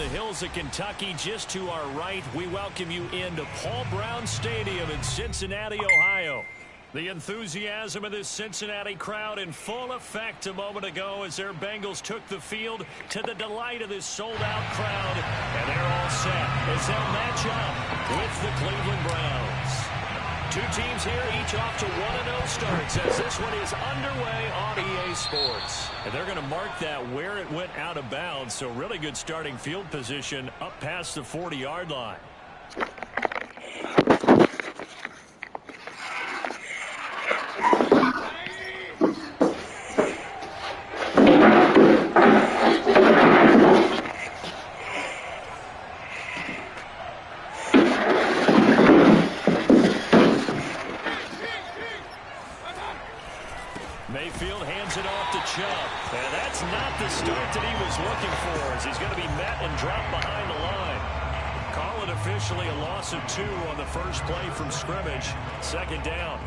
the hills of Kentucky, just to our right, we welcome you into Paul Brown Stadium in Cincinnati, Ohio. The enthusiasm of this Cincinnati crowd in full effect a moment ago as their Bengals took the field to the delight of this sold-out crowd. And they're all set as they'll match up with the Cleveland Browns. Two teams here, each off to 1-0 starts as this one is underway on EA Sports. And they're going to mark that where it went out of bounds, so really good starting field position up past the 40-yard line. Mayfield hands it off to Chubb. And that's not the start that he was looking for as he's going to be met and dropped behind the line. Call it officially a loss of 2 on the first play from scrimmage. Second down.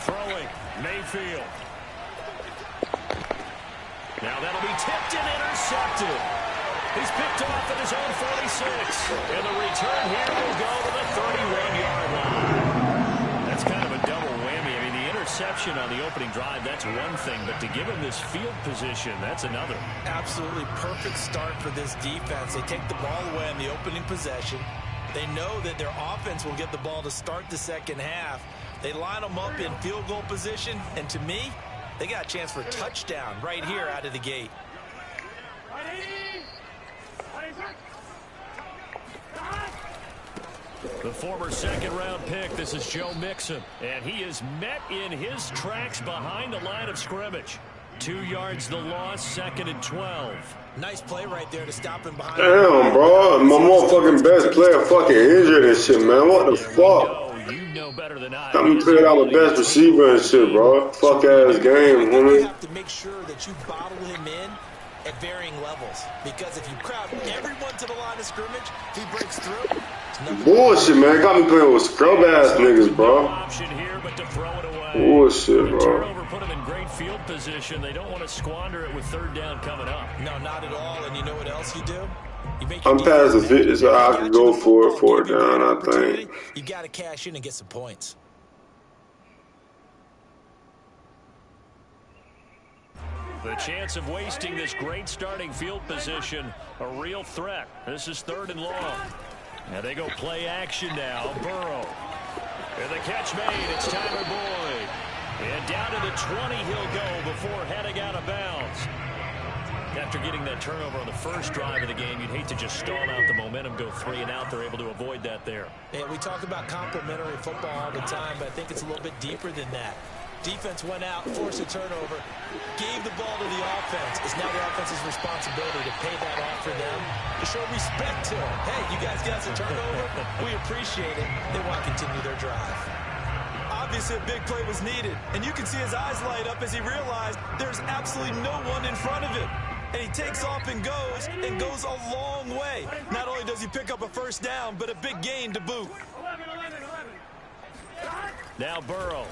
Throwing, Mayfield. Now that'll be tipped and intercepted. He's picked off at his own 46. And the return here will go to the 31-yard line. That's kind of a double whammy. I mean, the interception on the opening drive, that's one thing. But to give him this field position, that's another. Absolutely perfect start for this defense. They take the ball away on the opening possession. They know that their offense will get the ball to start the second half. They line them up in field goal position. And to me, they got a chance for a touchdown right here out of the gate. The former second-round pick, this is Joe Mixon. And he is met in his tracks behind the line of scrimmage. 2 yards the loss, 2nd and 12. Nice play right there to stop him behind. Damn, bro. My motherfucking best player fucking injured and shit, man. What the fuck? You know better than I. I'm playing out my best receiver and shit, bro. Fuck ass game, homie. You have to make sure that you bottle him in at varying levels. Because if you crowd everyone to the line of scrimmage, if he breaks through, bullshit, man. Got me playing with scrub ass niggas, bro. Option here, but to throw it away. Bullshit, bro. Turnover put him in great field position. They don't want to squander it with third down coming up. No, not at all. And you know what else you do? I'm past the 50, so I can go for it, 4th down, I think. You got to cash in and get some points. The chance of wasting this great starting field position, a real threat. This is 3rd and long. Now they go play action now. Burrow. And the catch made. It's Tyler Boyd. And down to the 20 he'll go before heading out of bounds. After getting that turnover on the first drive of the game, you'd hate to just stall out the momentum, go 3 and out. They're able to avoid that there. Yeah, we talk about complementary football all the time, but I think it's a little bit deeper than that. Defense went out, forced a turnover, gave the ball to the offense. It's now the offense's responsibility to pay that off for them, to show respect to them. Hey, you guys got some turnover? We appreciate it. They want to continue their drive. Obviously, a big play was needed, and you can see his eyes light up as he realized there's absolutely no one in front of him. And he takes off and goes a long way. Not only does he pick up a first down, but a big gain to boot. Now Burrow.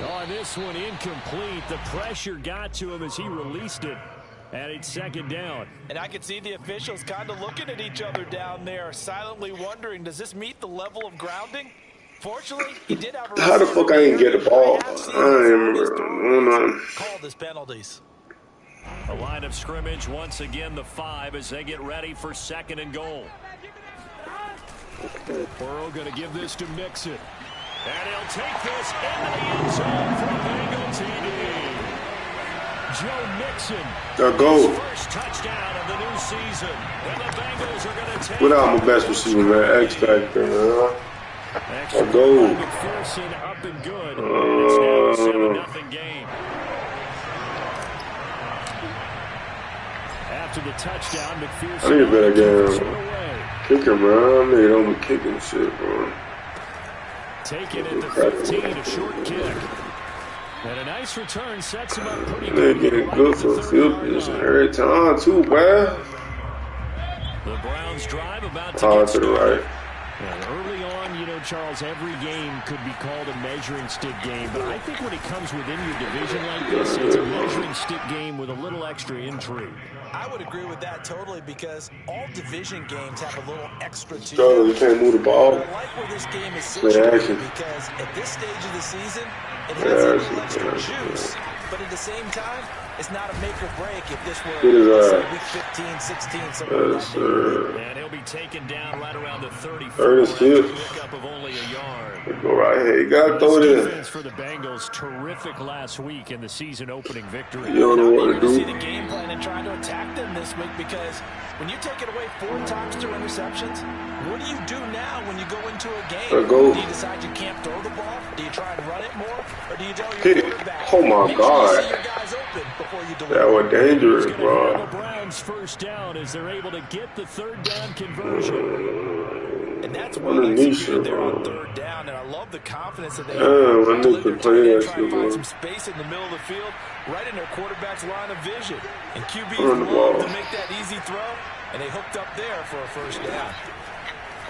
On this one, incomplete. The pressure got to him as he released it. And it's 2nd down. And I could see the officials kind of looking at each other down there, silently wondering, does this meet the level of grounding? Fortunately, he did have a... How the fuck I didn't get the ball? I don't remember. Call this penalties. A line of scrimmage once again, the 5 as they get ready for 2nd and goal. Burrow going to give this to Mixon. And he'll take this into the end zone for a Bengal TD. Joe Mixon. There go. First touchdown of the new season. And the Bengals are going to take... Without my best receiver, man. X Factor, man. There go. McPherson up and good. And it's now a 7-0 game. After the touchdown, McPherson... I need a better game. Kicker, man. Nigga don't be kicking shit, bro. Taking it to 15, a short kick. And a nice return sets him up pretty good. They're getting good for a field position every time, too, man. The Browns drive about to Power get to the started. right. And early on, you know, Charles, every game could be called a measuring stick game. But I think when it comes within your division like this, it's a measuring stick game with a little extra intrigue. I would agree with that totally because all division games have a little extra to Struggle, them. you can't move the ball. But I like where this game is Play situated action. because at this stage of the season, it has Play a action, little extra play action, juice. But at the same time, it's not a make or break if this were, Get his let's say, ass. week 15, 16, somewhere in Yes, that neighborhood. sir. And he'll be taken down right around the 34 Third and after a 6. pickup of only a yard. Go right here. You gotta throw This it in. defense for the Bengals, terrific last week in the season-opening victory. You don't know I'm what eager to to see do. the game plan and try to attack them this week because when you take it away 4 times to interceptions, what do you do now when you go into a game? Let go. Do you decide you can't throw the ball? Do you try and run it more? Or do you tell your Hit. quarterback, Oh, my make God. sure you see your guys open before you deliver? That was dangerous, He's going to have bro. the Browns first down as they're able to get the third down conversion. And that's well Underneath executed it, there on bro. 3rd down, and I love the confidence that they Damn, I need Let to their play tight end that try shit, and find bro. some space in the middle of the field, right in their quarterback's line of vision. And QBs Run the love ball. to make that easy throw, and they hooked up there for a first down.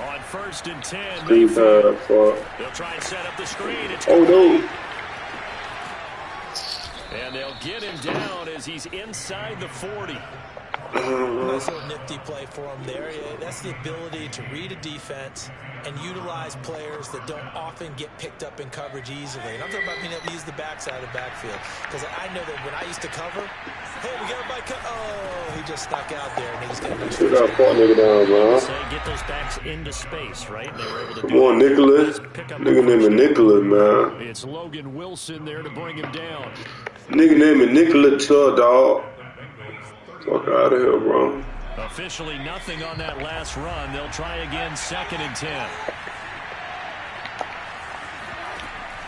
On 1st and 10, Three Mayfield. times, fuck. They'll try and set up the screen. It's Oh, no. And they'll get him down as he's inside the 40. Nice little nifty play for him there. Yeah, that's the ability to read a defense and utilize players that don't often get picked up in coverage easily. And I'm talking about being able to use the backside of the backfield. Because I know that when I used to cover, hey, we got my oh, he just stuck out there and he just got a nice Get that fuck nigga down, man. Say get those backs into space, right? And they were able to Come do on, that. Nicholas. Pick up Nigga the named first Nicholas, man. It's Logan Wilson there to bring him down. Nigga named Nicholas Tug, dog. Fuck out of here, bro. Officially nothing on that last run. They'll try again 2nd and 10.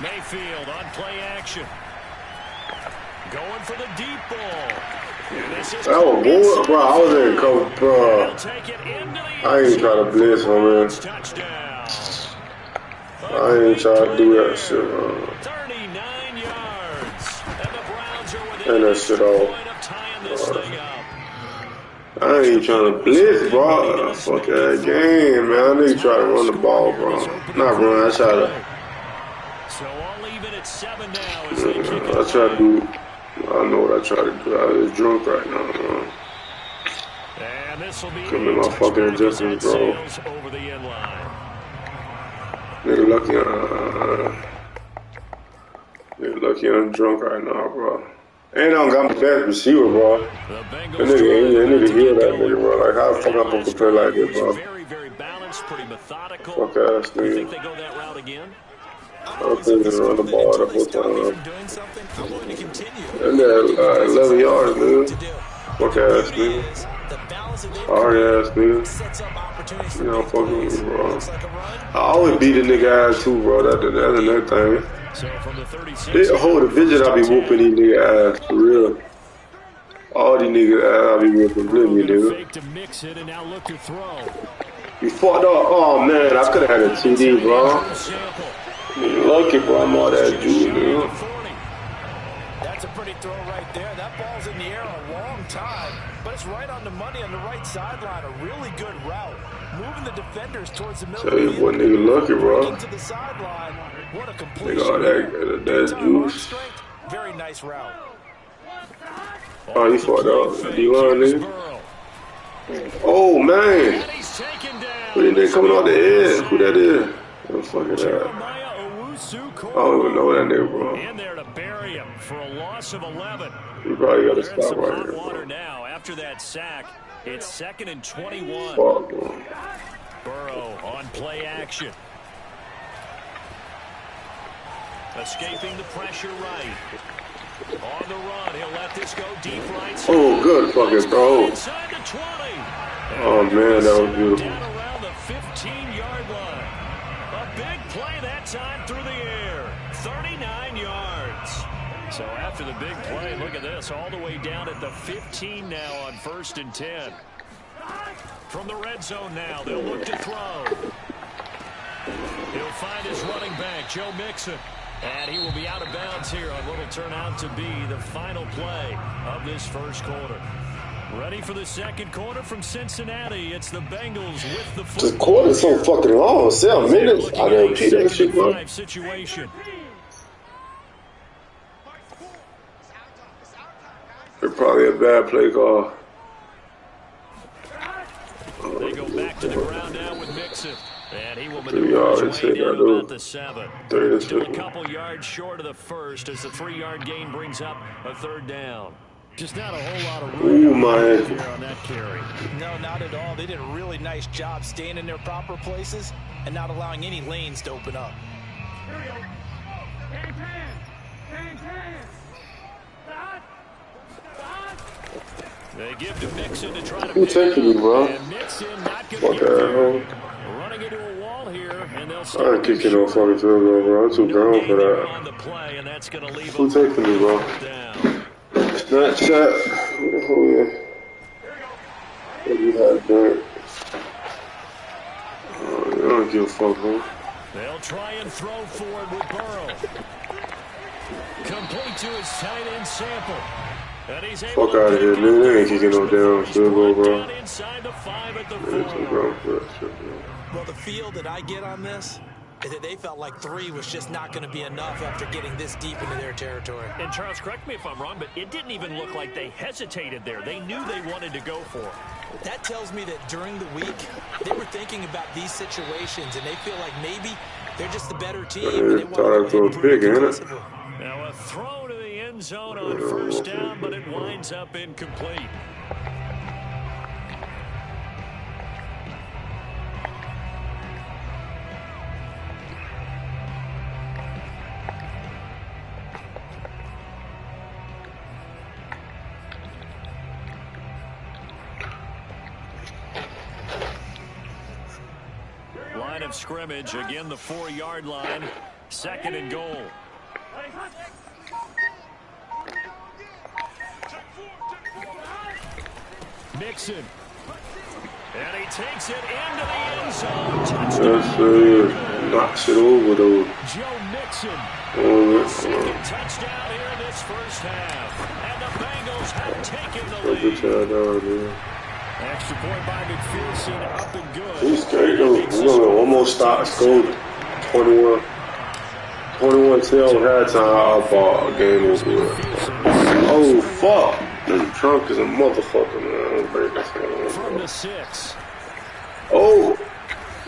Mayfield on play action. Going for the deep ball. And this is That was boy, bro. I was in cover, They'll bro. take it into the I ain't try to blitz him, man. touchdown. I ain't try to do that shit, man. 39 yards. And the Browns are within Turn that an shit extra off. point of tying this thing up. I ain't trying to blitz, bro. Fuck that game, man. I nigga try to run the ball, bro. Not run, I try to. So all even at 7 now as they kick it I try to away. do. I know what I try to do. I was drunk right now, man. And this will be Come in my fucking touchback as adjustments, that bro. sails over the end line. Nigga lucky I'm drunk right now, bro. And I don't got my best receiver, bro. The That Bengals nigga heal that trying to nigga, bro. Like, how the fuck I'm supposed to play like this, bro? very, very balanced, pretty methodical. Fuck ass You think nigga. they go that route again? I think they run the ball the whole Stop me time. from doing something, I'm going to continue. And that 11 yards, To nigga. do. Fuck The ass beauty nigga. is the balance that they've Hard ass nigga. sets up opportunities for You know, big fucking plays. with me, bro. Looks like a run. I always beat a nigga ass too, bro. That's another thing. So from the 36. They hold the vision, I be whooping these nigga ass for real. All these niggas ass, I be whooping, believe me, Gonna nigga. fake to mix it and now look to throw. You fucked up. Oh man, I could have had a TD, bro. Sample. You lucky, bro. I'm all that juice, nigga. 40. That's a pretty throw right there. That ball's in the air a long time, but it's right on the money on the right sideline. A really good route. Moving the defenders towards the middle Tell you of the what, field. nigga lucky, bro. Into the sideline. What a completion. Nigga, all that Good time, arm juice. strength. Very nice route. Oh, you fucked up. D-line, nigga. Burrow. Oh man, And he's taken down. who did they coming off the edge? Who that is? What the fuck is that? Jeremiah I don't even know that nigga, bro. in there to bury him for a loss of 11. You probably gotta They're in stop some right hot here, water bro. now after that sack. It's 2nd and 21. Fuck, bro. Burrow on play action. Escaping the pressure right. On the run, he'll let this go deep right side. Oh, good fucking throw. Inside the 20. Oh man, that was beautiful. Down around the 15-yard line. A big play that time through the air. 39 yards. So after the big play, look at this. All the way down at the 15 now on 1st and 10. From the red zone now, they'll look to throw. He'll find his running back, Joe Mixon. And he will be out of bounds here on what will turn out to be the final play of this first quarter. Ready for the second quarter from Cincinnati. It's the Bengals with the football. This quarter's so fucking long. 7 minutes. I didn't repeat that shit, bro. Situation. It's probably a bad play call. They go back to the ground now with Mixon. And he will maneuver his way down about the 7. Still a couple yards short of the first as the 3-yard gain brings up a 3rd down. Just not a whole lot of room here on that carry. No, not at all. They did a really nice job staying in their proper places and not allowing any lanes to open up. They give to Mixon to try to Who taking me, bro? And Mixon not going to get there. Running into a wall here, and they'll start. I ain't kicking no fucking field goal, bro. I'm too grown for that. On the play, and that's going to leave Who taking me, bro? Snapchat. Oh, yeah. What you had there? Oh, I don't give a fuck, bro. They'll try and throw forward with Burrow. Complete to his tight end Sample. And he's able Fuck out of here, man. They ain't kicking no damn field goal, bro. Inside the 5 at the 4. Too grown for that shit, bro. Well, the feel that I get on this is that they felt like 3 was just not going to be enough after getting this deep into their territory. And Charles, correct me if I'm wrong, but it didn't even look like they hesitated there. They knew they wanted to go for it. That tells me that during the week, they were thinking about these situations, and they feel like maybe they're just the better team. And they want to throw big, ain't it? Now a throw to the end zone on 1st down, but it winds up incomplete. Line of scrimmage, again the 4-yard line, 2nd and goal. Mixon. And he takes it into the end zone. Touchdown. Knocks it over, though. Joe Mixon. Second touchdown here in this first half. And the Bengals have taken the lead. Extra point by McPherson, up and good. He's straight, though. We're going to almost stop. Score 21. 21-10 halftime. Our ball game was good. Oh, fuck. This trunk is a motherfucker, man. From the 6. Oh.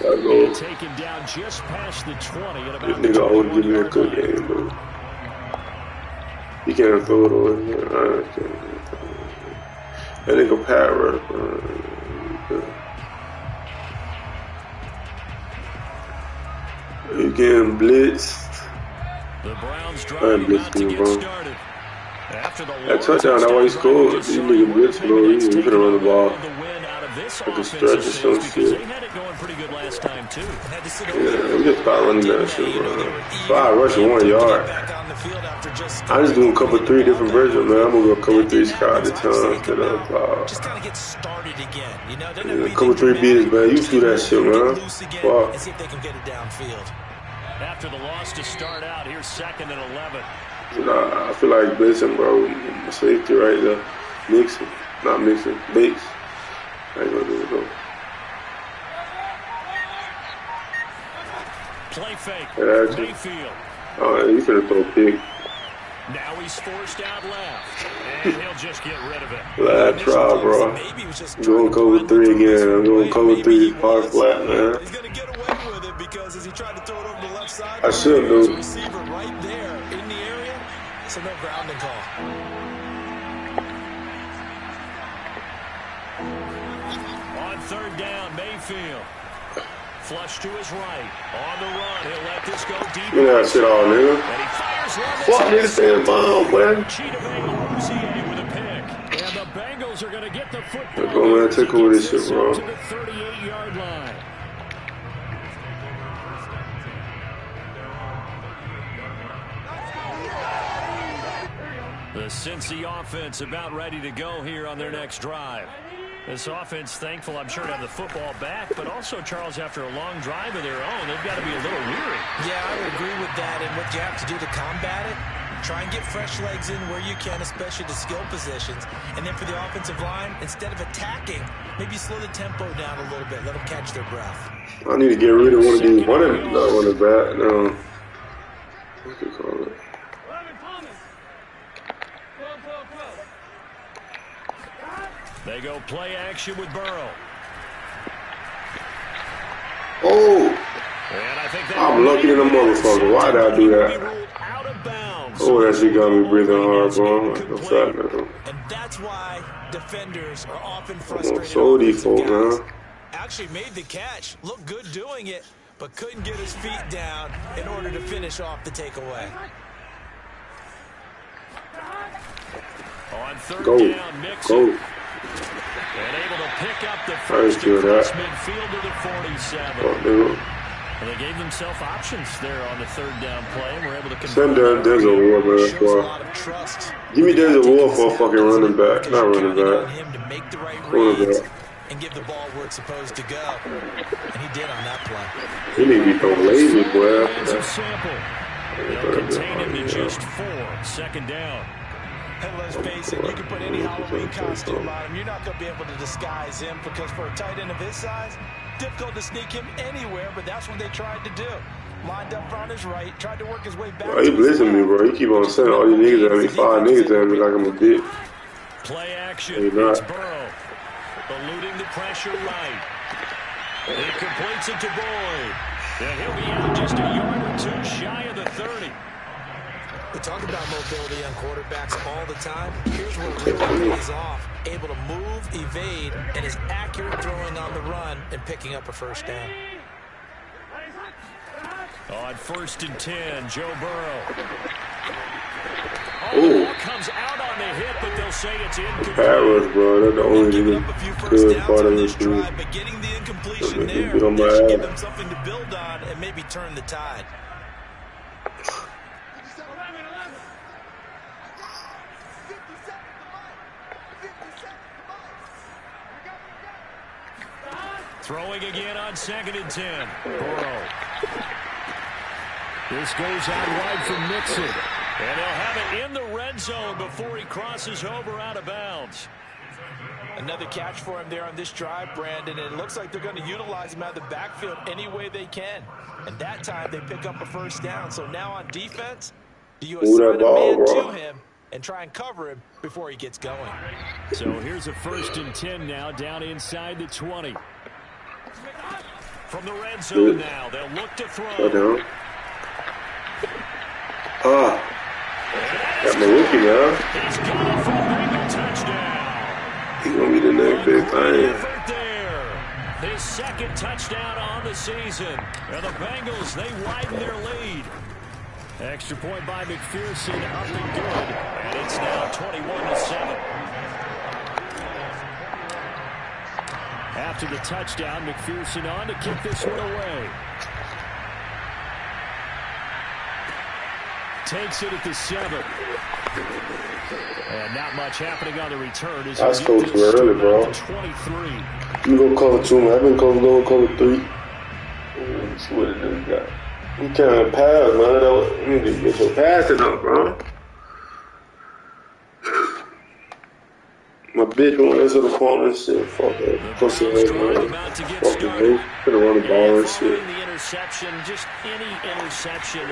Gotta go. Taken down just past the 20 at This about nigga ought to give me a good game, bro. He can't throw it away. That nigga Pat work, He getting blitzed. The Browns driving about to get started. After the that touchdown, that way he scored. These niggas blitz, bro. He could have run the ball. Like a stretch or some shit. They had it going pretty good last time, too. Yeah, we just start running that shit, bro. 5 rushing 1 yard. I just do a couple 3 different versions, man. I'm gonna go cover 3 Scott at the time instead of just kind of get started again. You know, yeah, cover 3 beaters, man. You do that shit, man. And see if they can get it downfield. After the loss to start out, here's 2nd and 11. I feel like blitzing, bro. Safety right there. Mixing. Not mixing. Base. I ain't gonna do it, though. Play fake. Yeah, Mayfield. Oh, you finna throw a pick. Now he's forced out left. And he'll just get rid of it. Last try, bro. Going cover 3 again. I'm going cover 3 hard flat, man. He's gonna get away with it because as he tried to throw it over the left side, I should do. Receiver right there in the area. So no grounding call. On 3rd down, Mayfield. Flush to his right. On the run, he'll let this go deep. Look at that shit all, nigga. And he fires one. Fuck nigga, stay in bounds, man. Cheetah with a pick. And the Bengals are going to get the football. Let's go, man. Take over this shit, bro. To the 38-yard line. The Cincy offense about ready to go here on their next drive. This offense thankful, I'm sure, to have the football back, but also, Charles, after a long drive of their own, they've got to be a little weary. Yeah, I would agree with that. And what you have to do to combat it, Try and get fresh legs in where you can, especially the skill positions. And then for the offensive line, instead of attacking, maybe slow the tempo down a little bit. Let them catch their breath. I need to get rid of one of these running back. No. What's it called? They go play action with Burrow. Oh! And I think I'm lucky than a motherfucker. Why did I do that? Oh, that shit got me breathing hard, bro. I'm fat now. And that's why defenders are often frustrated. So these folks, man. Actually made the catch. Looked good doing it, but couldn't get his feet down in order to finish off the takeaway. On third Go. down, Mixon. And able to pick up the first across midfield to the 47. And they gave themselves options there on the third down play, and were able to convert. Send Denzel Ward, man. Give me Denzel Ward for a fucking running back, not running back. Quarterback. And give the ball where it's supposed to go. And he did on that play. He need to be so lazy, boy. They'll contain him to just 4. Second down. And let's face it, you can put any Halloween costume on him. You're not going to be able to disguise him because for a tight end of his size, difficult to sneak him anywhere, but that's what they tried to do. Lined up on his right, tried to work his way back. Bro, he blitzing me, bro. He keep on sending all these niggas at me, 5 niggas at me like I'm a bitch. Play action. It's Burrow. Eluding the pressure right. He completes it to Boyd. And he'll be out just a yard or 2 shy of the 30. We talk about mobility on quarterbacks all the time. Here's where it really pays off. Able to move, evade, and is accurate throwing on the run and picking up a first down. On 1st and 10, Joe Burrow. Ooh. Comes out on the hit, but they'll say it's incomplete. Paris, bro. That's the only good part of this drive, but getting the incompletion there, that should give them something to build on and maybe turn the tide. Throwing again on 2nd and 10. Burrow. This goes out wide for Mixon. And he'll have it in the red zone before he crosses over out of bounds. Another catch for him there on this drive, Brandon. And it looks like they're going to utilize him out of the backfield any way they can. And that time they pick up a first down. So now on defense, do you assign a man to him and try and cover him before he gets going? So here's a 1st and 10 now down inside the 20. From the red zone now, they'll look to throw. Got my rookie now. He's got it for a Bengal touchdown. He's going to be the next big thing. His 2nd touchdown on the season. And the Bengals, they widen their lead. Extra point by McPherson, up and good. And it's now 21-7. After the touchdown, McPherson on to kick this one away. Takes it at the 7. And not much happening on the return. I spoke too early, bro. 23. You go cover 2, man. I've been cover 3. Let's see what it is got. You can't pass, man. You need to get your passing up, bro. My bitch won't answer the phone and shit. Fuck that. Pussy ass, man. Fuck the bitch. Put her on the ball and shit. The interception, just any interception.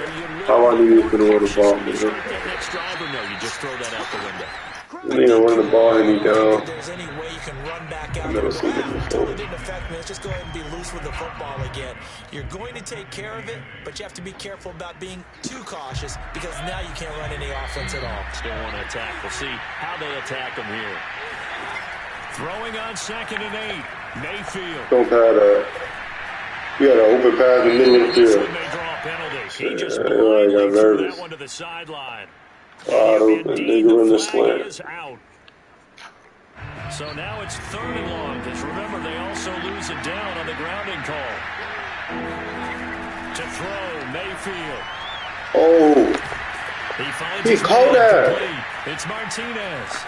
How I knew you was gonna run the ball, man. Start that next drive, or no, you just throw that out the window. You need to run the ball and he down. If there's any way you can run back out I've never seen it before. totally didn't affect me. Let's just go ahead and be loose with the football again. You're going to take care of it, but you have to be careful about being too cautious because now you can't run any offense at all. Still want to attack. We'll see how they attack them here. Throwing on 2nd and 8. Mayfield. Don't pad that. You got an open pass in the middle of the field. They draw a penalty. He just I blindly got threw nervous. that one to the sideline. Wide open. Nigga in the slant. Is out. So now it's 3rd and long, because remember, they also lose it down on the grounding call. To throw, Mayfield. Oh. He called that. It's Martinez.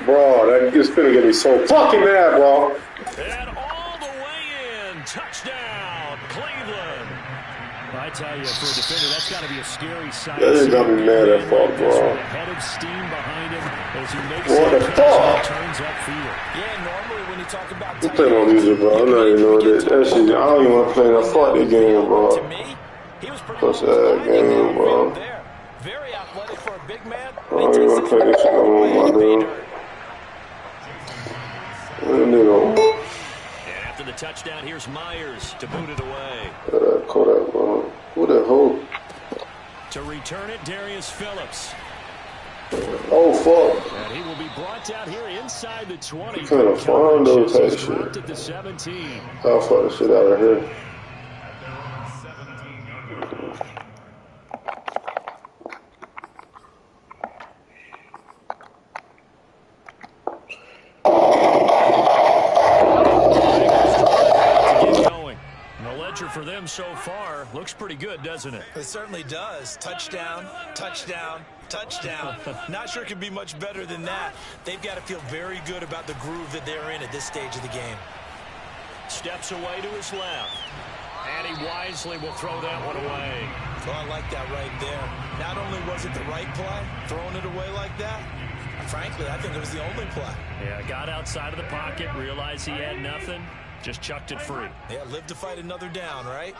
Bro, that is finna get me so fucking mad, bro. And all the way in. Touchdown, Cleveland. I tell you, for a defender, that's got to be a scary sight. That just got me mad at fuck, bro. Head of steam behind him as he makes What the fuck? turns upfield. Yeah, normally when you talk about I'm playing on music, bro. I'm not even doing that shit. I don't even want to play that fucking game, bro. To me, he was pretty Plus that game, bro. Very athletic for a big man. I don't even want to play this shit no more, my dude. And after the touchdown, here's Myers to boot it away. Caught that, bro. Who the hell? To return it, Darius Phillips. Oh, fuck. And he will be brought down here inside the 20. What kind of farm though type shit? At the 17. I'll fuck the shit out of here. For them so far, looks pretty good, doesn't it? It certainly does. Touchdown, touchdown, touchdown. Not sure it could be much better than that. They've got to feel very good about the groove that they're in at this stage of the game. Steps away to his left. And he wisely will throw that one away. Oh, I like that right there. Not only was it the right play, throwing it away like that, frankly, I think it was the only play. Yeah, got outside of the pocket, realized he had nothing. Just chucked it free. Yeah, live to fight another down, right?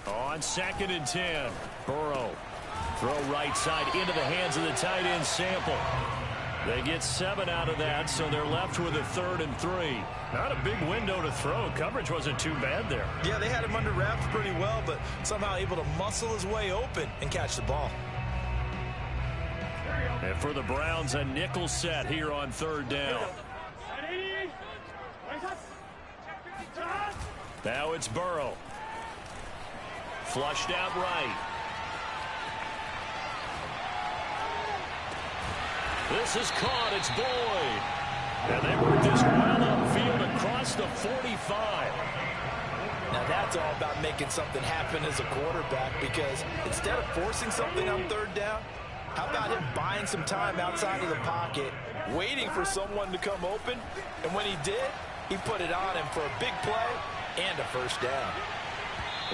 On 2nd and 10. Burrow. Throw right side into the hands of the tight end Sample. They get 7 out of that, so they're left with a 3rd and 3. Not a big window to throw. Coverage wasn't too bad there. Yeah, they had him under wraps pretty well, but somehow able to muscle his way open and catch the ball. And for the Browns, a nickel set here on 3rd down. Now it's Burrow. Flushed out right. This is caught. It's Boyd. And they work this well upfield across the 45. Now that's all about making something happen as a quarterback, because instead of forcing something on 3rd down, how about him buying some time outside of the pocket, waiting for someone to come open, and when he did, he put it on him for a big play and a 1st down.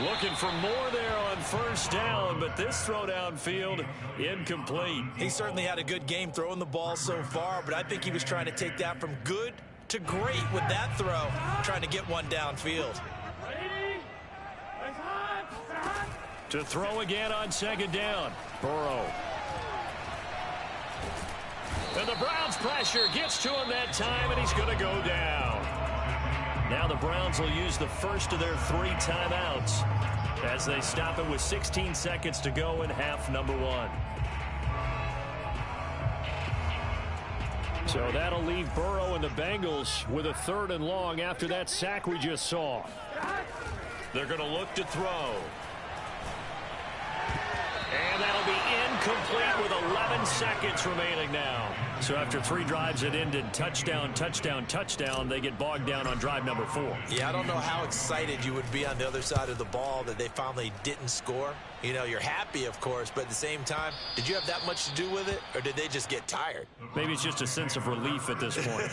Looking for more there on 1st down, but this throw downfield incomplete. He certainly had a good game throwing the ball so far, but I think he was trying to take that from good to great with that throw, trying to get one downfield. To throw again on 2nd down. Burrow. And the Browns pressure gets to him that time, and he's going to go down. Now the Browns will use the first of their 3 timeouts as they stop it with 16 seconds to go in half number 1. So that'll leave Burrow and the Bengals with a 3rd and long after that sack we just saw. They're going to look to throw. And that'll be incomplete with 11 seconds remaining now. So after 3 drives that ended touchdown, touchdown, touchdown, they get bogged down on drive number 4. Yeah, I don't know how excited you would be on the other side of the ball that they finally didn't score. You know, you're happy, of course, but at the same time, did you have that much to do with it, or did they just get tired? Maybe it's just a sense of relief at this point.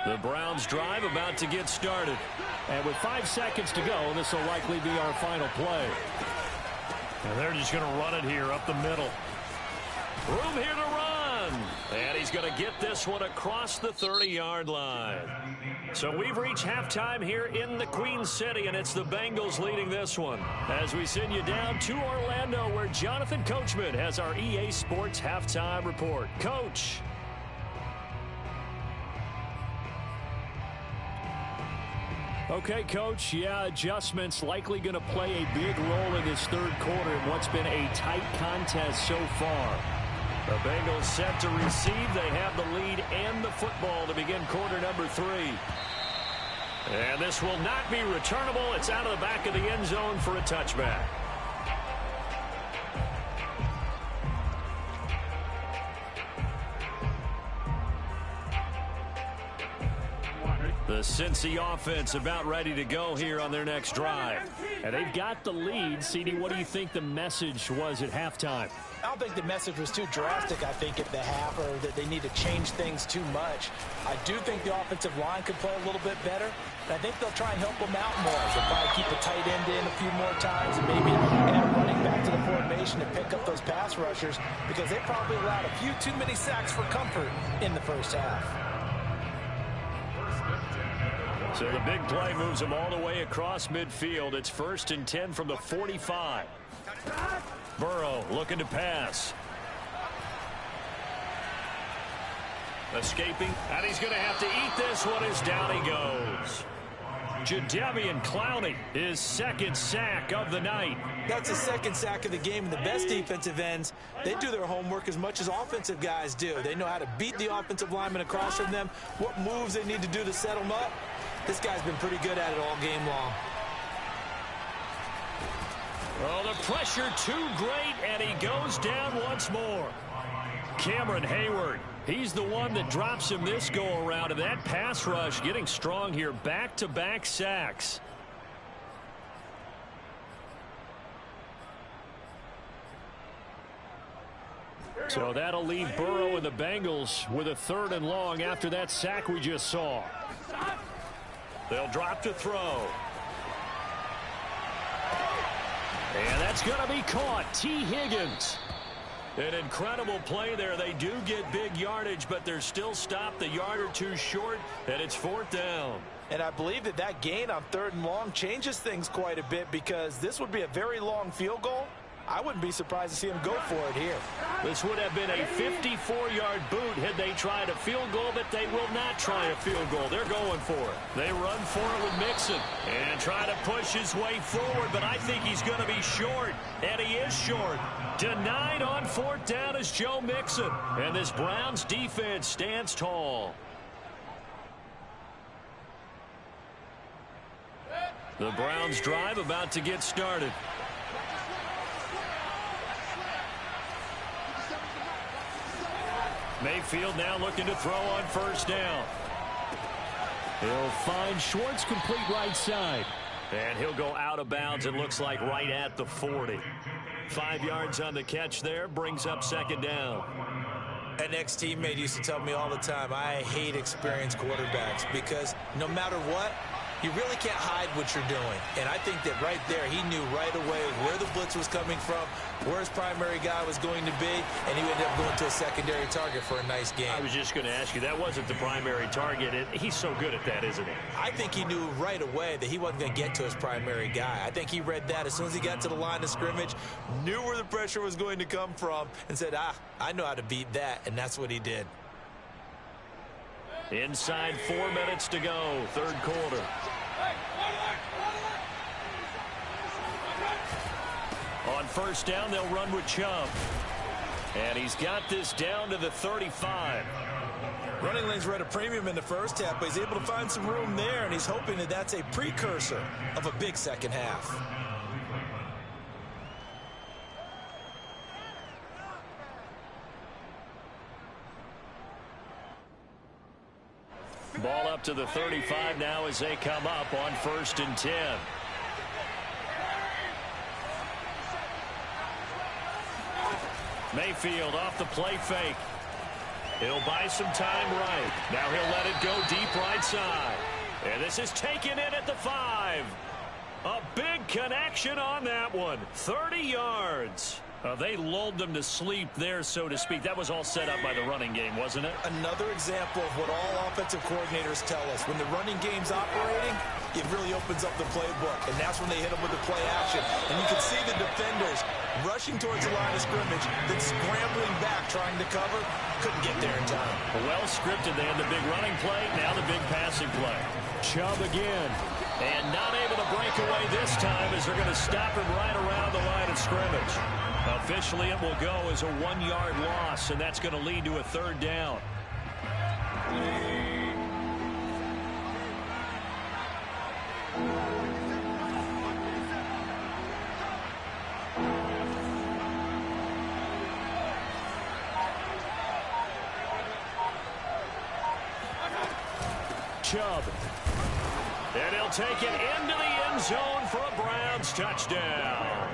The Browns drive about to get started. And with 5 seconds to go, this will likely be our final play. And they're just going to run it here up the middle. Room here to run. And he's going to get this one across the 30-yard line. So we've reached halftime here in the Queen City, and it's the Bengals leading this one. As we send you down to Orlando, where Jonathan Coachman has our EA Sports halftime report. Coach. Okay, Coach, yeah, adjustments likely going to play a big role in this 3rd quarter in what's been a tight contest so far. The Bengals set to receive. They have the lead and the football to begin quarter number 3. And this will not be returnable. It's out of the back of the end zone for a touchback. The Cincy offense about ready to go here on their next drive. And they've got the lead. CD, what do you think the message was at halftime? I don't think the message was too drastic, I think, at the half, or that they need to change things too much. I do think the offensive line could play a little bit better, and I think they'll try and help them out more. They'll probably keep a tight end in a few more times and maybe add a running back to the formation to pick up those pass rushers, because they probably allowed a few too many sacks for comfort in the first half. So the big play moves them all the way across midfield. It's 1st and 10 from the 45. Burrow looking to pass. Escaping, and he's going to have to eat this one as down he goes. Jadeveon Clowney, his 2nd sack of the night. That's the 2nd sack of the game, and the best defensive ends, they do their homework as much as offensive guys do. They know how to beat the offensive lineman across from them, what moves they need to do to set them up. This guy's been pretty good at it all game long. Oh, the pressure too great, and he goes down once more. Cameron Hayward, he's the one that drops him this go-around, and that pass rush getting strong here. Back-to-back sacks. So that'll leave Burrow and the Bengals with a 3rd and long after that sack we just saw. They'll drop to throw. And that's going to be caught. T. Higgins. An incredible play there. They do get big yardage, but they're still stopped a yard or two short, and it's 4th down. And I believe that that gain on 3rd and long changes things quite a bit, because this would be a very long field goal. I wouldn't be surprised to see him go for it here. This would have been a 54-yard boot had they tried a field goal, but they will not try a field goal. They're going for it. They run for it with Mixon and try to push his way forward, but I think he's going to be short, and he is short. Denied on 4th down is Joe Mixon, and this Browns defense stands tall. The Browns drive about to get started. Mayfield now looking to throw on 1st down. He'll find Schwartz complete right side. And he'll go out of bounds, it looks like, right at the 40. 5 yards on the catch there, brings up 2nd down. An ex-teammate used to tell me all the time, I hate experienced quarterbacks, because no matter what, you really can't hide what you're doing. And I think that right there, he knew right away where the blitz was coming from, where his primary guy was going to be, and he ended up going to a secondary target for a nice game. I was just going to ask you, that wasn't the primary target. He's so good at that, isn't he? I think he knew right away that he wasn't going to get to his primary guy. I think he read that as soon as he got to the line of scrimmage, knew where the pressure was going to come from, and said, I know how to beat that, and that's what he did. Inside 4 minutes to go, 3rd quarter. On 1st down, they'll run with Chubb. And he's got this down to the 35. Running lanes were at a premium in the first half, but he's able to find some room there, and he's hoping that that's a precursor of a big 2nd half. Ball up to the 35 now as they come up on 1st and 10. Mayfield off the play fake. He'll buy some time right. Now he'll let it go deep right side. And this is taken in at the 5. A big connection on that one. 30 yards. They lulled them to sleep there, so to speak. That was all set up by the running game, wasn't it? Another example of what all offensive coordinators tell us. When the running game's operating, it really opens up the playbook. And that's when they hit them with the play action. And you can see the defenders rushing towards the line of scrimmage, then scrambling back, trying to cover. Couldn't get there in time. Well scripted. They had the big running play, now the big passing play. Chubb again. And not able to break away this time as they're going to stop him right around the line of scrimmage. Officially, it will go as a 1-yard loss, and that's going to lead to a 3rd down. Chubb. And he'll take it into the end zone for a Browns touchdown.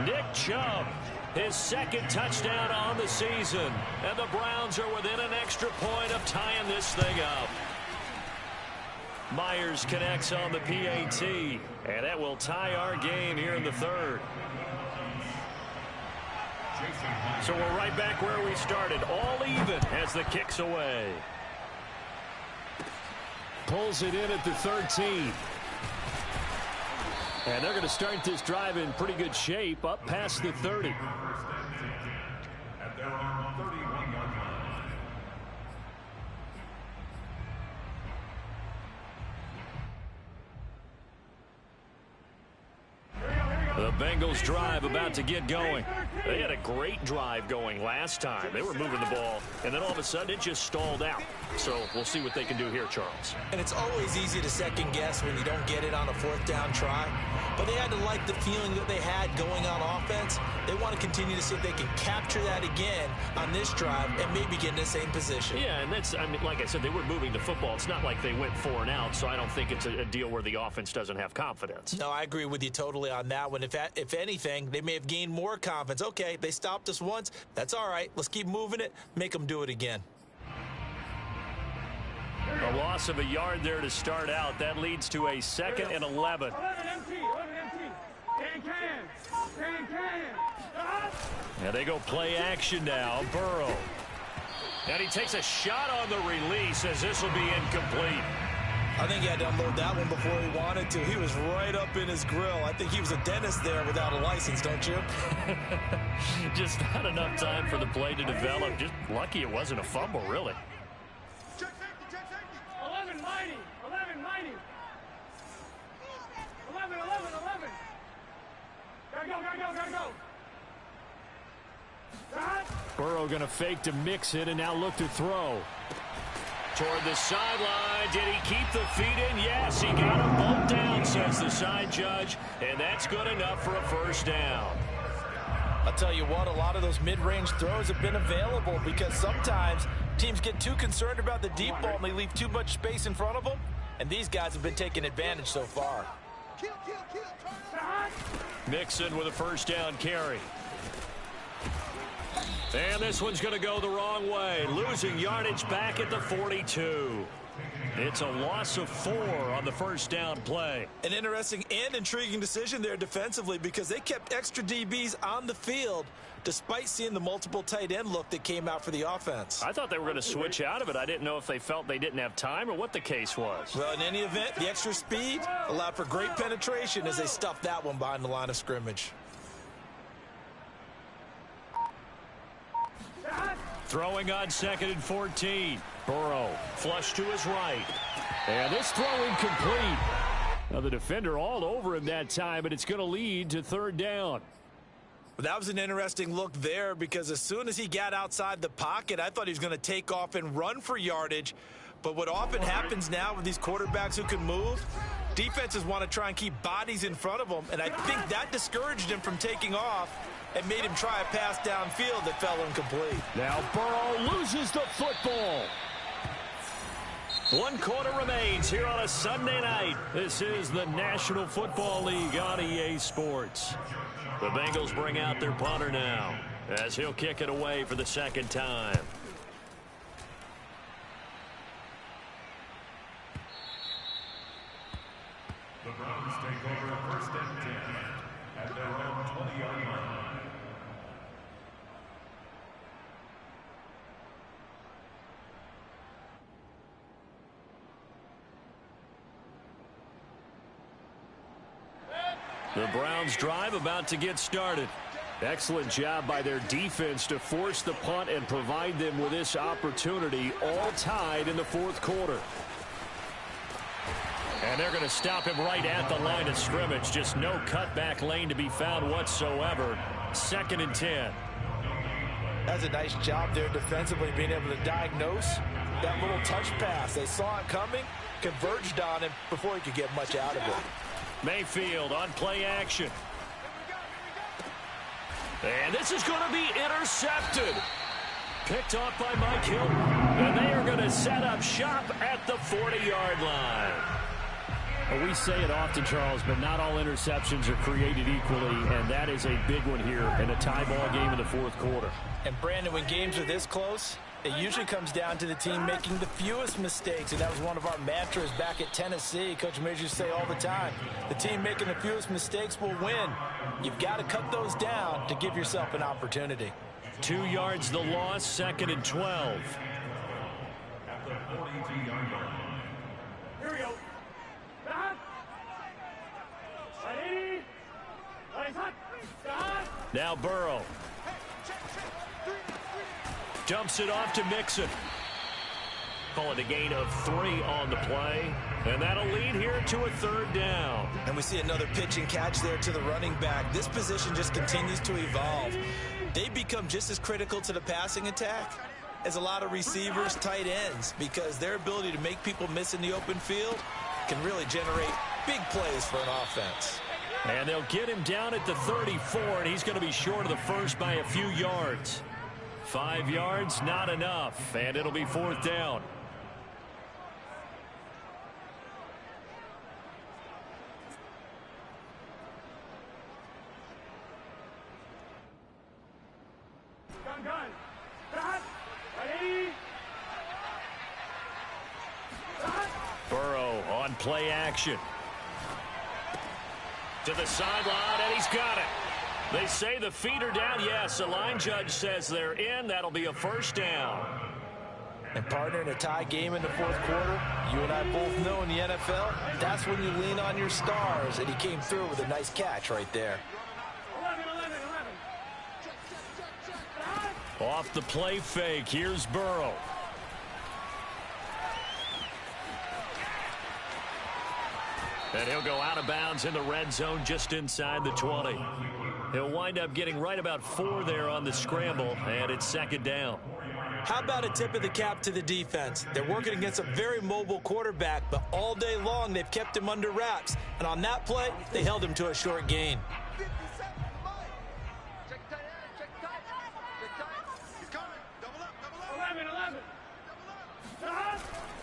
Nick Chubb, his second touchdown on the season. And the Browns are within an extra point of tying this thing up. Myers connects on the PAT, and that will tie our game here in the third. So we're right back where we started, all even as the kick's away. Pulls it in at the 13. And they're going to start this drive in pretty good shape, up past the 30. The Bengals drive about to get going. They had a great drive going last time. They were moving the ball, and then all of a sudden it just stalled out. So we'll see what they can do here, Charles. And it's always easy to second guess when you don't get it on a fourth down try. But they had to like the feeling that they had going on offense. They want to continue to see if they can capture that again on this drive and maybe get in the same position. Yeah, and that's, I mean, like I said, they were moving the football. It's not like they went 4 and out, so I don't think it's a deal where the offense doesn't have confidence. No, I agree with you totally on that one. If anything, they may have gained more confidence. Okay, they stopped us once. That's all right. Let's keep moving it. Make them do it again. A loss of a yard there to start out. That leads to a 2nd and 11. 11 empty. And they go play action now. Burrow. And he takes a shot on the release as this will be incomplete. I think he had to unload that one before he wanted to. He was right up in his grill. I think he was a dentist there without a license, don't you? Just not enough time for the play to develop. Just lucky it wasn't a fumble, really. Check safety. 11 mighty. 11. Gotta go. Burrow going to fake to mix it and now look to throw. Toward the sideline. Did he keep the feet in? Yes, he got them both down, says the side judge. And that's good enough for a first down. I'll tell you what, a lot of those mid-range throws have been available because sometimes teams get too concerned about the deep ball and they leave too much space in front of them. And these guys have been taking advantage so far. Mixon with a first down carry. And this one's going to go the wrong way. Losing yardage back at the 42. It's a loss of 4 on the first down play. An interesting and intriguing decision there defensively because they kept extra DBs on the field despite seeing the multiple tight end look that came out for the offense. I thought they were going to switch out of it. I didn't know if they felt they didn't have time or what the case was. Well, in any event, the extra speed allowed for great penetration as they stuffed that one behind the line of scrimmage. Throwing on 2nd and 14. Burrow flush to his right. And this throw incomplete. Now the defender all over him that time, but it's going to lead to 3rd down. That was an interesting look there because as soon as he got outside the pocket, I thought he was going to take off and run for yardage. But what often happens now with these quarterbacks who can move, defenses want to try and keep bodies in front of them, and I think that discouraged him from taking off and made him try a pass downfield that fell incomplete. Now Burrow loses the football. 1 quarter remains here on a Sunday night. This is the National Football League on EA Sports. The Bengals bring out their punter now as he'll kick it away for the 2nd time. The Browns take over 1st and 10 at their own 20-yard line. The Browns drive about to get started. Excellent job by their defense to force the punt and provide them with this opportunity, all tied in the 4th quarter. And they're going to stop him right at the line of scrimmage. Just no cutback lane to be found whatsoever. 2nd and 10. That's a nice job there defensively, being able to diagnose that little touch pass. They saw it coming, converged on him before he could get much out of it. Mayfield on play action. And this is going to be intercepted. Picked off by Mike Hilton. And they are going to set up shop at the 40-yard line. Well, we say it often, Charles, but not all interceptions are created equally, and that is a big one here in a tie ball game in the fourth quarter. And, Brandon, when games are this close, it usually comes down to the team making the fewest mistakes, and that was one of our mantras back at Tennessee. Coach Mears used to say all the time, the team making the fewest mistakes will win. You've got to cut those down to give yourself an opportunity. 2 yards the loss, 2nd and 12. At the 42-yard line. Here we go. Stop. Ready. Ready, hot. Stop. Now Burrow. Dumps it off to Mixon. Call it a gain of 3 on the play. And that'll lead here to a 3rd down. And we see another pitch and catch there to the running back. This position just continues to evolve. They become just as critical to the passing attack as a lot of receivers, tight ends, because their ability to make people miss in the open field can really generate big plays for an offense. And they'll get him down at the 34, and he's going to be short of the first by a few yards. 5 yards, not enough, and it'll be 4th down. Gun. Stop. Ready. Stop. Burrow on play action. To the sideline, and he's got it. They say the feet are down. Yes, the line judge says they're in. That'll be a 1st down. And, partner, in a tie game in the fourth quarter, you and I both know in the NFL, that's when you lean on your stars, and he came through with a nice catch right there. 11. Off the play fake, here's Burrow. And he'll go out of bounds in the red zone just inside the 20. He'll wind up getting right about 4 there on the scramble, and it's 2nd down. How about a tip of the cap to the defense? They're working against a very mobile quarterback, but all day long they've kept him under wraps. And on that play, they held him to a short gain.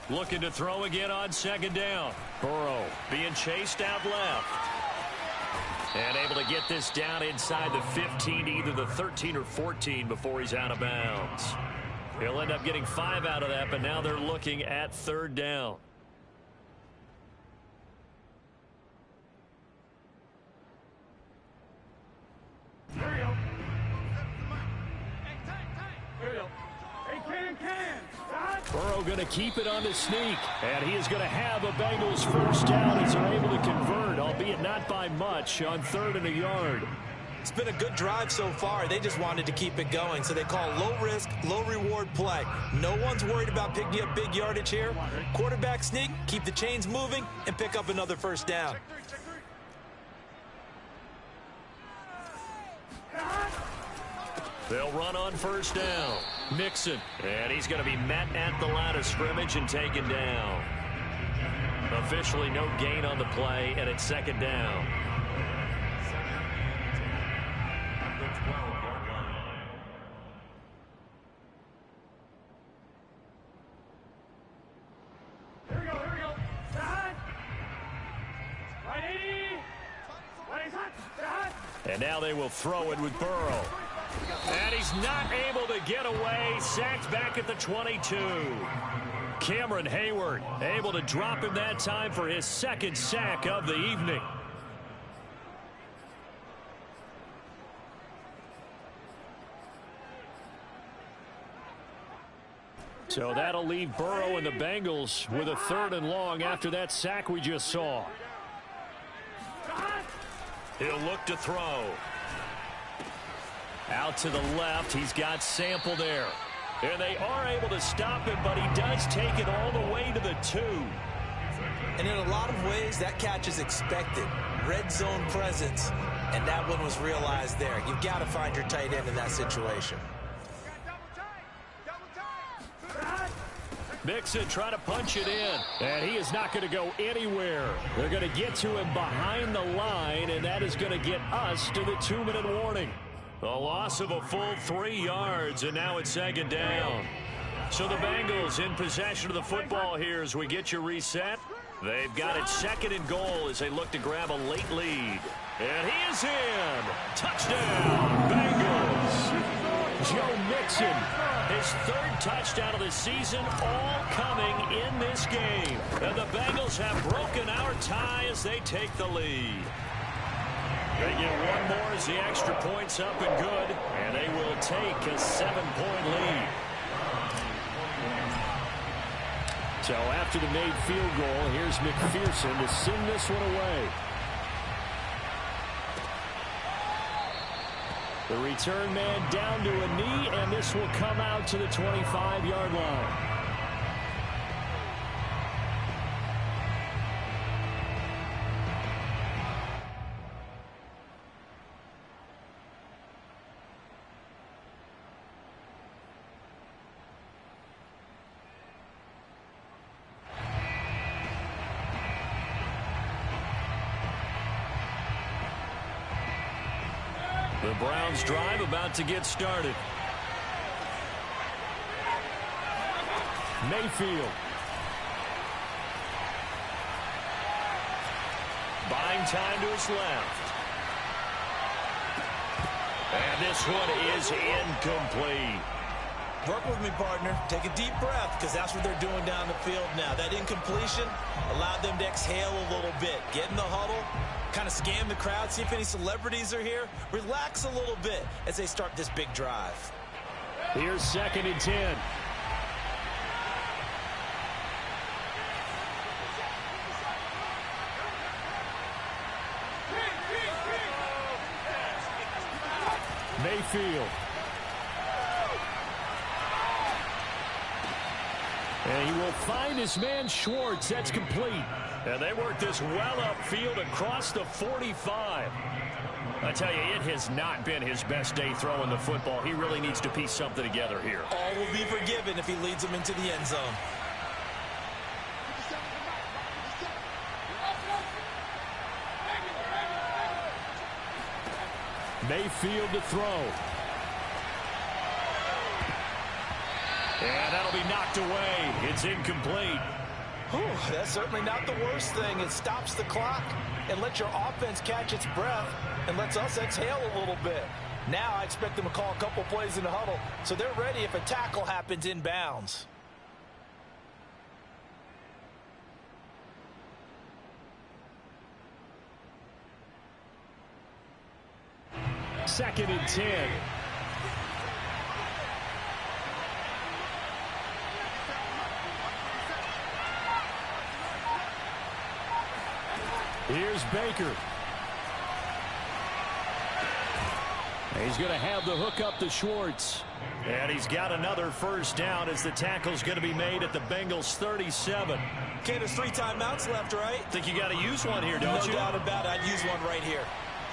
Looking to throw again on 2nd down. Burrow being chased out left. And able to get this down inside the 15, either the 13 or 14 before he's out of bounds. He'll end up getting 5 out of that, but now they're looking at 3rd down. Here we go. Here we go. Hey, can. Stop. Burrow going to keep it on the sneak, and he is going to have a Bengals 1st down as they're able to convert, albeit not by much, on 3rd and a yard. It's been a good drive so far. They just wanted to keep it going, so they call low-risk, low-reward play. No one's worried about picking up big yardage here. Quarterback sneak, keep the chains moving, and pick up another 1st down. They'll run on 1st down. Mixon, and he's going to be met at the line of scrimmage and taken down. Officially no gain on the play, and it's 2nd down. Here we go. Stop. Ready. Stop. And now they will throw it with Burrow. And he's not able to get away. Sacked back at the 22. Cameron Hayward able to drop him that time for his 2nd sack of the evening. So that'll leave Burrow and the Bengals with a 3rd and long after that sack we just saw. He'll look to throw. Out to the left, he's got Sample there. And they are able to stop him, but he does take it all the way to the 2. And in a lot of ways, that catch is expected. Red zone presence, and that one was realized there. You've got to find your tight end in that situation. Mixon trying to punch it in, and he is not going to go anywhere. They're going to get to him behind the line, and that is going to get us to the 2-minute warning. A loss of a full 3 yards, and now it's 2nd down. So the Bengals in possession of the football here as we get you reset. They've got it 2nd and goal as they look to grab a late lead. And he is in. Touchdown, Bengals. Joe Mixon, his 3rd touchdown of the season, all coming in this game. And the Bengals have broken our tie as they take the lead. They get one more as the extra point's up and good. And they will take a 7-point lead. So after the made field goal, here's McPherson to send this one away. The return man down to a knee, and this will come out to the 25-yard line. The Browns drive about to get started. Mayfield. Buying time to his left. And this one is incomplete. Work with me, partner. Take a deep breath, because that's what they're doing down the field now. That incompletion allowed them to exhale a little bit. Get in the huddle, kind of scan the crowd, see if any celebrities are here. Relax a little bit as they start this big drive. Here's 2nd and 10. Mayfield. And he will find his man Schwartz. That's complete. And they work this well upfield across the 45. I tell you, it has not been his best day throwing the football. He really needs to piece something together here. All will be forgiven if he leads them into the end zone. Mayfield to throw. And that'll be knocked away. It's incomplete. Whew, that's certainly not the worst thing. It stops the clock and lets your offense catch its breath and lets us exhale a little bit. Now I expect them to call a couple plays in the huddle so they're ready if a tackle happens inbounds. Second and 10. Here's Baker. He's going to have the hook up to Schwartz. And he's got another first down as the tackle's going to be made at the Bengals 37. Okay, there's 3 timeouts left, right? Think you got to use one here, don't you? No doubt about it. I'd use one right here.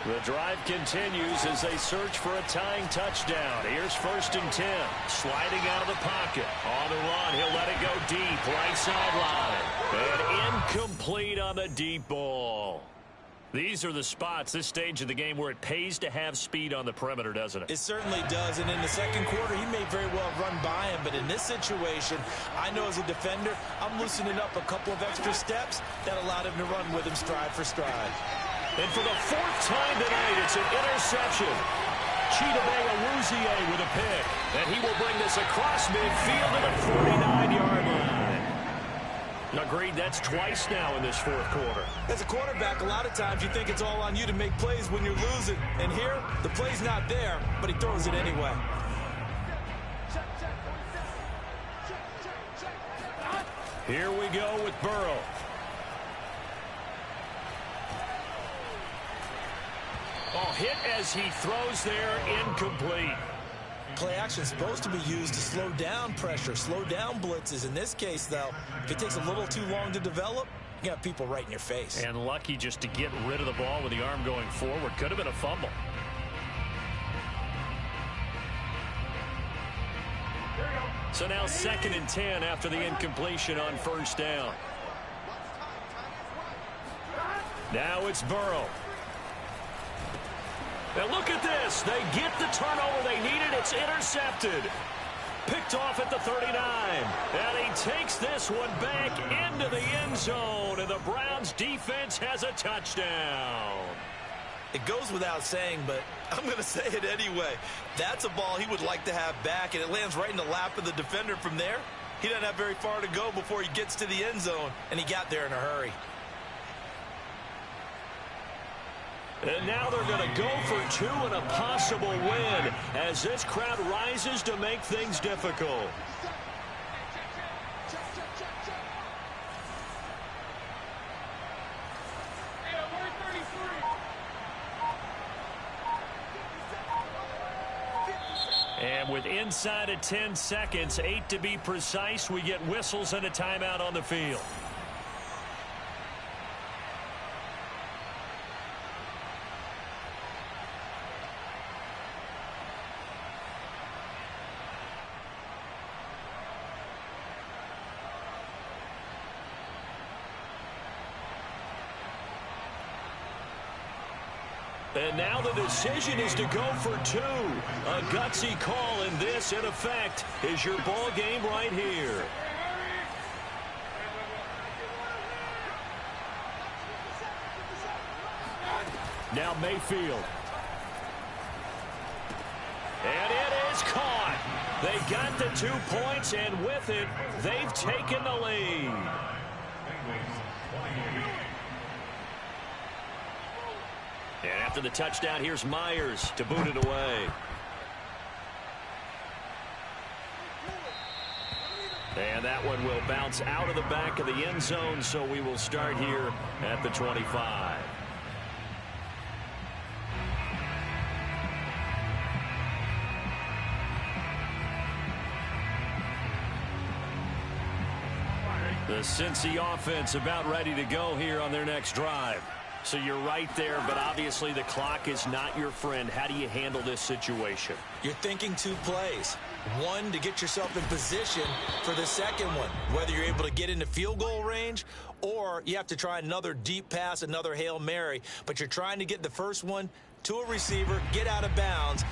The drive continues as they search for a tying touchdown. Here's 1st and 10. Sliding out of the pocket. On the run, he'll let it go deep. Right sideline. And incomplete on the deep ball. These are the spots, this stage of the game, where it pays to have speed on the perimeter, doesn't it? It certainly does. And in the second quarter, he may very well run by him. But in this situation, I know as a defender, I'm loosening up a couple of extra steps that allowed him to run with him stride for stride. And for the 4th time tonight, it's an interception. Chidobe Awuzie with a pick. And he will bring this across midfield to the 49-yard line. Agreed, that's twice now in this 4th quarter. As a quarterback, a lot of times you think it's all on you to make plays when you're losing. And here, the play's not there, but he throws it anyway. Here we go with Burrow. Oh, hit as he throws there, incomplete. Play action is supposed to be used to slow down pressure, slow down blitzes. In this case, though, if it takes a little too long to develop, you got people right in your face. And lucky just to get rid of the ball with the arm going forward. Could have been a fumble. So now 2nd and 10 after the incompletion on 1st down. Now it's Burrow. And look at this. They get the turnover they needed. It's intercepted. Picked off at the 39. And he takes this one back into the end zone. and the Browns defense has a touchdown. It goes without saying, but I'm going to say it anyway. That's a ball he would like to have back, and it lands right in the lap of the defender from there. He doesn't have very far to go before he gets to the end zone, and he got there in a hurry. And now they're going to go for two and a possible win as this crowd rises to make things difficult. And with inside of 10 seconds, 8 to be precise, we get whistles and a timeout on the field. And now the decision is to go for two. A gutsy call, and this, in effect, is your ball game right here. Now Mayfield. And it is caught. They got the 2 points, and with it, they've taken the lead. And after the touchdown, here's Myers to boot it away. And that one will bounce out of the back of the end zone, so we will start here at the 25. The Cincy offense about ready to go here on their next drive. So you're right there, but obviously the clock is not your friend. How do you handle this situation? You're thinking 2 plays. One, to get yourself in position for the second one, whether you're able to get into field goal range or you have to try another deep pass, another Hail Mary. But you're trying to get the first one to a receiver, get out of bounds,